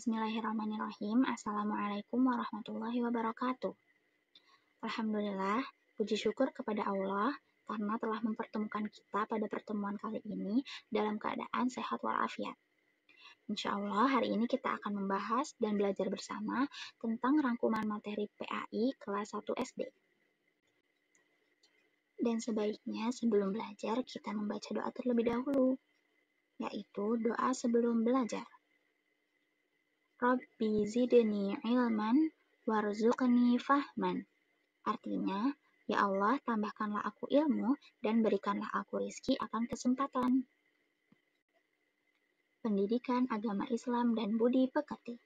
Bismillahirrahmanirrahim. Assalamualaikum warahmatullahi wabarakatuh. Alhamdulillah, puji syukur kepada Allah karena telah mempertemukan kita pada pertemuan kali ini dalam keadaan sehat walafiat. Insya Allah hari ini kita akan membahas dan belajar bersama tentang rangkuman materi PAI kelas 1 SD. Dan sebaiknya sebelum belajar kita membaca doa terlebih dahulu, yaitu doa sebelum belajar. Rabbi zidni ilman warzuqni fahman. Artinya, ya Allah tambahkanlah aku ilmu dan berikanlah aku rizki akan kesempatan. Pendidikan agama Islam dan budi pekerti.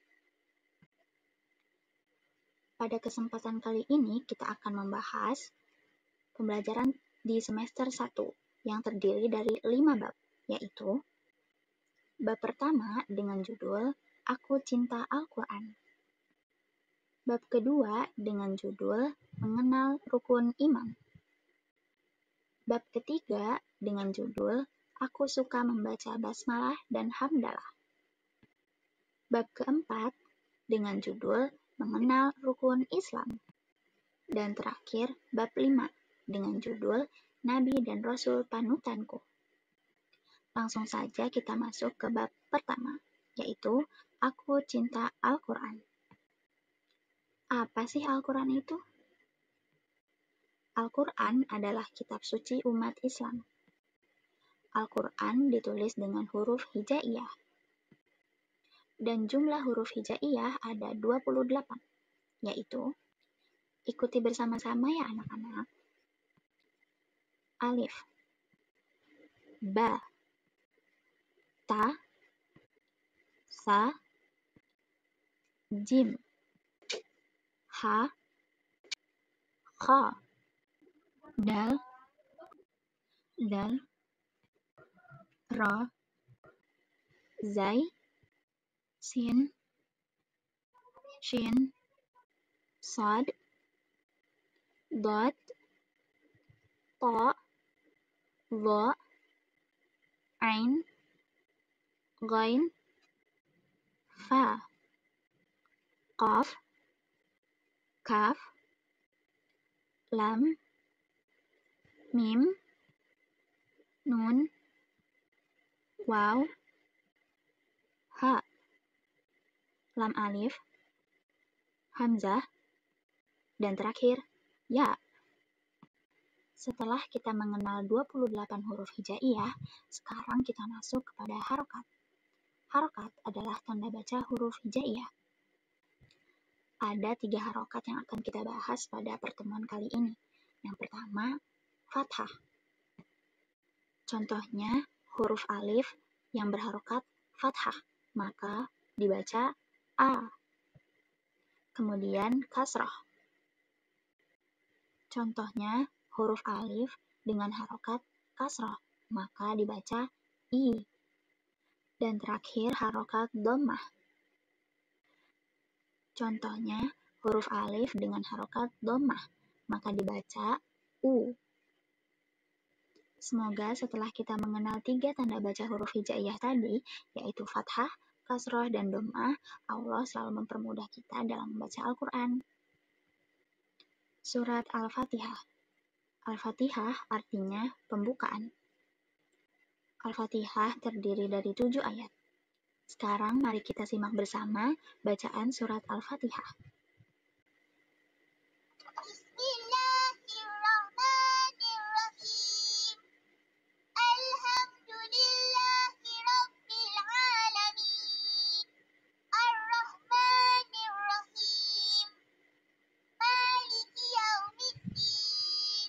Pada kesempatan kali ini kita akan membahas pembelajaran di semester 1 yang terdiri dari 5 bab, yaitu bab pertama dengan judul Aku Cinta Al-Quran. Bab kedua dengan judul Mengenal Rukun Iman. Bab ketiga dengan judul Aku Suka Membaca Basmalah dan Hamdalah. Bab keempat dengan judul Mengenal Rukun Islam. Dan terakhir bab 5 dengan judul Nabi dan Rasul Panutanku. Langsung saja kita masuk ke bab pertama, yaitu Aku Cinta Al-Quran. Apa sih Al-Quran itu? Al-Quran adalah kitab suci umat Islam. Al-Quran ditulis dengan huruf hijaiyah. Dan jumlah huruf hijaiyah ada 28, yaitu, ikuti bersama-sama ya anak-anak. Alif, Ba, Ta, Sa, Jim, Ha, Kha, Dal, Ra, Zai, Sin, Shin, Sad, Dot, Ta, Dha, Ain, Ghain, Fa, Qaf, Kaf, Lam, Mim, Nun, Waw, Ha, Lam Alif, Hamzah, dan terakhir, Ya. Setelah kita mengenal 28 huruf hijaiyah, sekarang kita masuk kepada harokat. Harokat adalah tanda baca huruf hijaiyah. Ada 3 harokat yang akan kita bahas pada pertemuan kali ini. Yang pertama, fathah. Contohnya, huruf alif yang berharokat fathah, maka dibaca A. Kemudian kasrah. Contohnya, huruf alif dengan harokat kasrah, maka dibaca I. Dan terakhir, harokat dhammah. Contohnya, huruf alif dengan harokat dhammah, maka dibaca U. Semoga setelah kita mengenal 3 tanda baca huruf hijaiyah tadi, yaitu fathah, kasrah, dan dhammah, Allah selalu mempermudah kita dalam membaca Al-Quran. Surat Al-Fatihah. Al-Fatihah artinya pembukaan. Al-Fatihah terdiri dari 7 ayat. Sekarang mari kita simak bersama bacaan surat Al-Fatihah. Bismillahirrahmanirrahim. Alhamdulillahirabbil alamin. Ar-Rahmanir-Rahim. Maliki yaumiddin.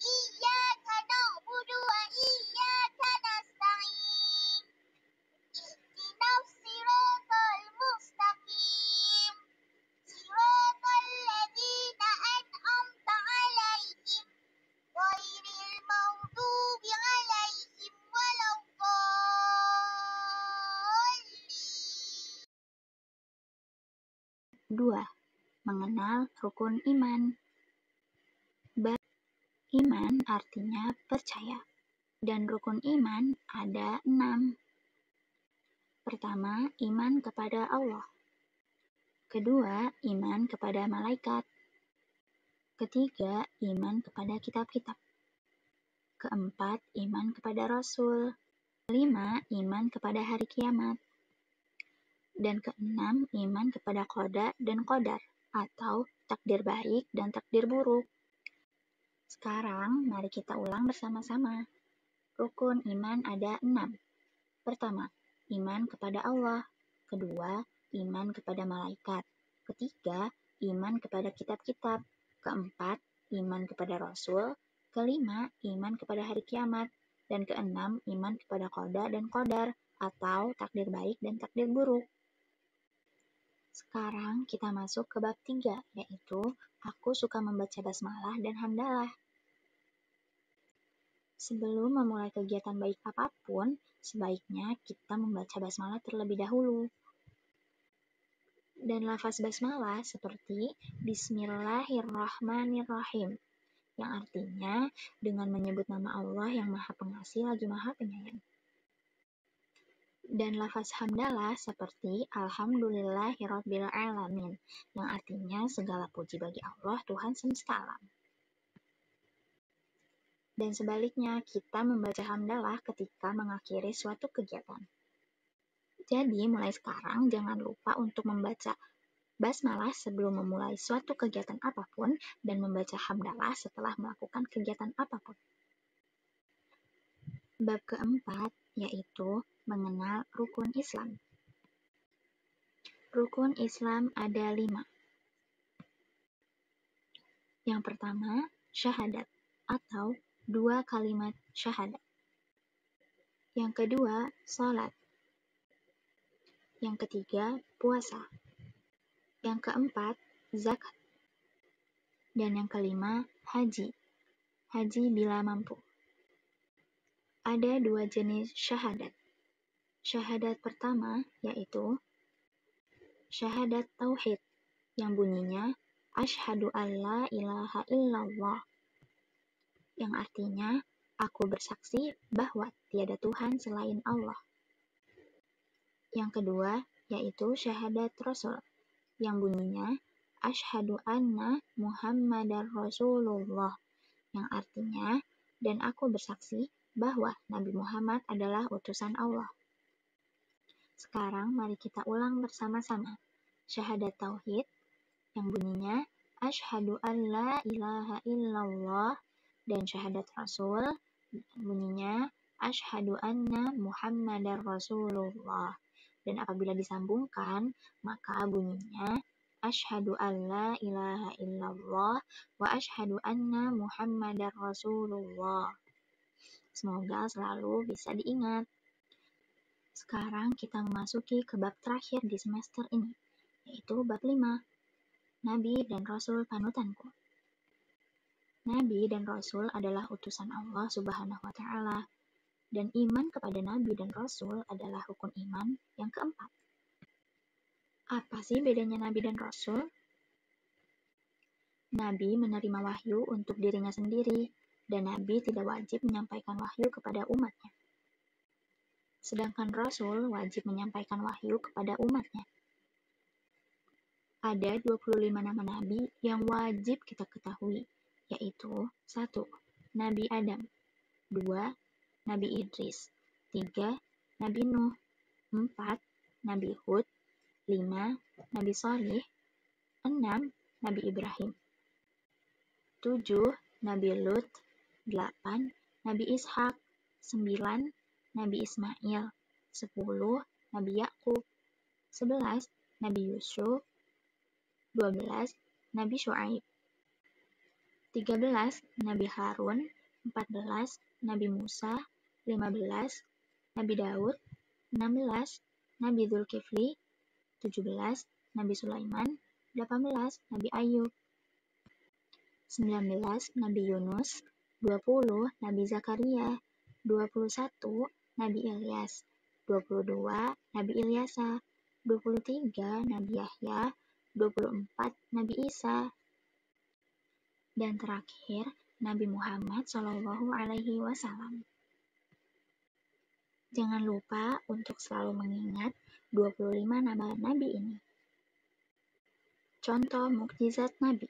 Iyyaka na'budu wa iyyaka nasta'in. Ihdinas siratal mustaqim. Siratal ladzina an'amta 'alaihim ghairil maghdubi 'alaihim waladdallin. 2. Mengenal rukun iman. Iman artinya percaya, dan rukun iman ada 6. Pertama, iman kepada Allah. Kedua, iman kepada malaikat. Ketiga, iman kepada kitab-kitab. Keempat, iman kepada Rasul. Kelima, iman kepada hari kiamat. Dan keenam, iman kepada qada dan qadar, atau takdir baik dan takdir buruk. Sekarang, mari kita ulang bersama-sama. Rukun iman ada 6. Pertama, iman kepada Allah. Kedua, iman kepada malaikat. Ketiga, iman kepada kitab-kitab. Keempat, iman kepada Rasul. Kelima, iman kepada hari kiamat. Dan keenam, iman kepada qada dan qadar, atau takdir baik dan takdir buruk. Sekarang kita masuk ke bab 3, yaitu aku suka membaca basmalah dan hamdalah. Sebelum memulai kegiatan baik apapun, sebaiknya kita membaca basmalah terlebih dahulu. Dan lafaz basmalah seperti Bismillahirrahmanirrahim, yang artinya dengan menyebut nama Allah yang Maha Pengasih lagi Maha Penyayang. Dan lafaz hamdalah seperti Alhamdulillahirabbil alamin, yang artinya segala puji bagi Allah Tuhan semesta alam. Dan sebaliknya, kita membaca hamdalah ketika mengakhiri suatu kegiatan. Jadi, mulai sekarang jangan lupa untuk membaca basmalah sebelum memulai suatu kegiatan apapun dan membaca hamdalah setelah melakukan kegiatan apapun. Bab keempat, yaitu mengenal rukun Islam. Rukun Islam ada 5. Yang pertama, syahadat atau 2 kalimat syahadat. Yang kedua, salat. Yang ketiga, puasa. Yang keempat, zakat. Dan yang kelima, haji. Haji bila mampu. Ada 2 jenis syahadat. Syahadat pertama yaitu syahadat tauhid, yang bunyinya asyhadu alla ilaha illallah, yang artinya aku bersaksi bahwa tiada Tuhan selain Allah. Yang kedua yaitu syahadat Rasul, yang bunyinya asyhadu anna Muhammadar Rasulullah, yang artinya dan aku bersaksi bahwa Nabi Muhammad adalah utusan Allah. Sekarang mari kita ulang bersama-sama. Syahadat tauhid yang bunyinya asyhadu alla ilaha illallah, dan syahadat Rasul bunyinya asyhadu anna Muhammadar Rasulullah. Dan apabila disambungkan, maka bunyinya asyhadu alla ilaha illallah wa asyhadu anna Muhammadar Rasulullah. Semoga selalu bisa diingat. Sekarang kita memasuki ke bab terakhir di semester ini, yaitu bab 5. Nabi dan Rasul panutanku. Nabi dan Rasul adalah utusan Allah Subhanahu wa Ta'ala. Dan iman kepada Nabi dan Rasul adalah rukun iman yang keempat. Apa sih bedanya Nabi dan Rasul? Nabi menerima wahyu untuk dirinya sendiri, dan Nabi tidak wajib menyampaikan wahyu kepada umatnya. Sedangkan Rasul wajib menyampaikan wahyu kepada umatnya. Ada 25 nama Nabi yang wajib kita ketahui, yaitu 1. Nabi Adam, 2. Nabi Idris, 3. Nabi Nuh, 4. Nabi Hud, 5. Nabi Shalih, 6. Nabi Ibrahim, 7. Nabi Lut, 8. Nabi Ishak, 9. Nabi Ismail, 10. Nabi Yakub, 11. Nabi Yusuf, 12. Nabi Syuaib, 13. Nabi Harun, 14. Nabi Musa, 15. Nabi Daud, 16. Nabi Dzulkifli, 17. Nabi Sulaiman, 18. Nabi Ayub, 19. Nabi Yunus, 20. Nabi Zakaria, 21. Nabi Ilyas, 22. Nabi Ilyasa, 23. Nabi Yahya, 24. Nabi Isa, dan terakhir Nabi Muhammad SAW. Jangan lupa untuk selalu mengingat 25 nama Nabi ini. Contoh mukjizat Nabi.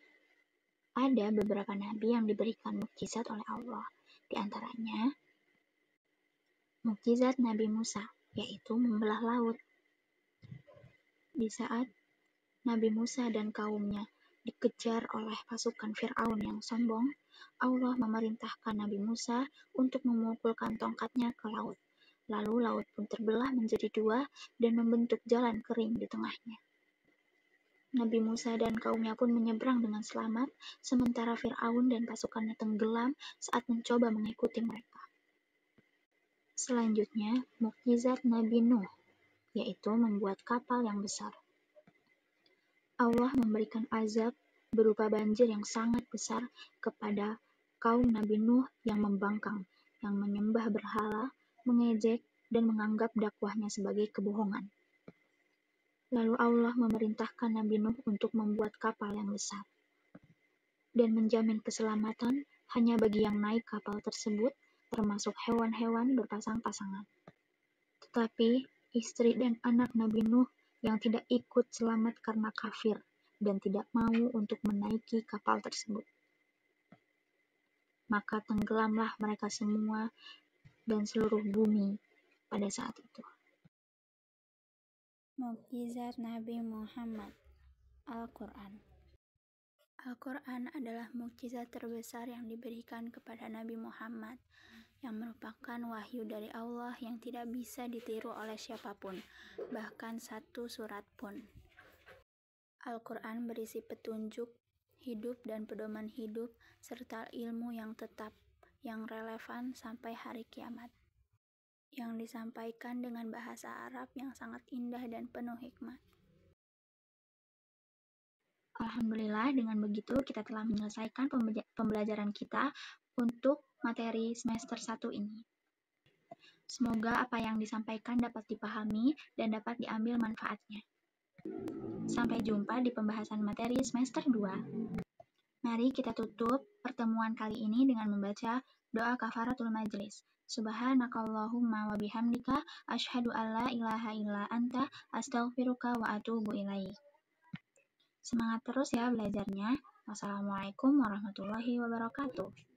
Ada beberapa Nabi yang diberikan mukjizat oleh Allah. Di antaranya, mukjizat Nabi Musa, yaitu membelah laut. Di saat Nabi Musa dan kaumnya dikejar oleh pasukan Fir'aun yang sombong, Allah memerintahkan Nabi Musa untuk memukulkan tongkatnya ke laut. Lalu laut pun terbelah menjadi dua dan membentuk jalan kering di tengahnya. Nabi Musa dan kaumnya pun menyeberang dengan selamat, sementara Fir'aun dan pasukannya tenggelam saat mencoba mengikuti mereka. Selanjutnya, mukjizat Nabi Nuh, yaitu membuat kapal yang besar. Allah memberikan azab berupa banjir yang sangat besar kepada kaum Nabi Nuh yang membangkang, yang menyembah berhala, mengejek, dan menganggap dakwahnya sebagai kebohongan. Lalu Allah memerintahkan Nabi Nuh untuk membuat kapal yang besar dan menjamin keselamatan hanya bagi yang naik kapal tersebut, termasuk hewan-hewan berpasang-pasangan. Tetapi istri dan anak Nabi Nuh yang tidak ikut selamat karena kafir dan tidak mau untuk menaiki kapal tersebut. Maka tenggelamlah mereka semua dan seluruh bumi pada saat itu. Mukjizat Nabi Muhammad. Al-Quran. Al-Quran adalah mukjizat terbesar yang diberikan kepada Nabi Muhammad, yang merupakan wahyu dari Allah yang tidak bisa ditiru oleh siapapun, bahkan satu surat pun. Al-Quran berisi petunjuk hidup dan pedoman hidup, serta ilmu yang tetap, yang relevan sampai hari kiamat, yang disampaikan dengan bahasa Arab yang sangat indah dan penuh hikmah. Alhamdulillah, dengan begitu kita telah menyelesaikan pembelajaran kita untuk materi semester 1 ini. Semoga apa yang disampaikan dapat dipahami dan dapat diambil manfaatnya. Sampai jumpa di pembahasan materi semester 2. Mari kita tutup pertemuan kali ini dengan membaca doa kafaratul majlis. Subhanakallahumma wa bihamdika asyhadu alla ilaha illa anta astaghfiruka wa atubu ilaik. Semangat terus ya belajarnya. Wassalamualaikum warahmatullahi wabarakatuh.